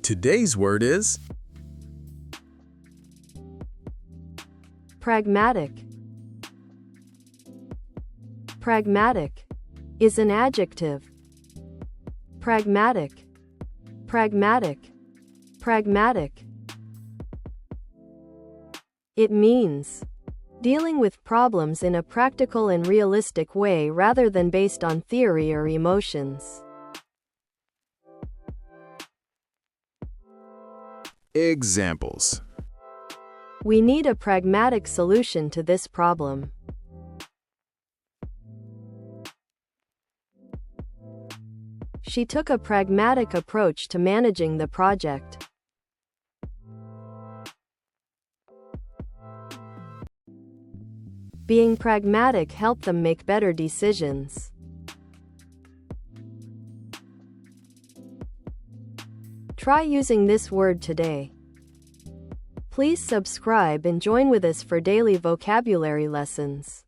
Today's word is Pragmatic. Pragmatic is an adjective. Pragmatic. Pragmatic. Pragmatic. It means dealing with problems in a practical and realistic way rather than based on theory or emotions. examples. We need a pragmatic solution to this problem. She took a pragmatic approach to managing the project. Being pragmatic helped them make better decisions. Try using this word today. Please subscribe and join with us for daily vocabulary lessons.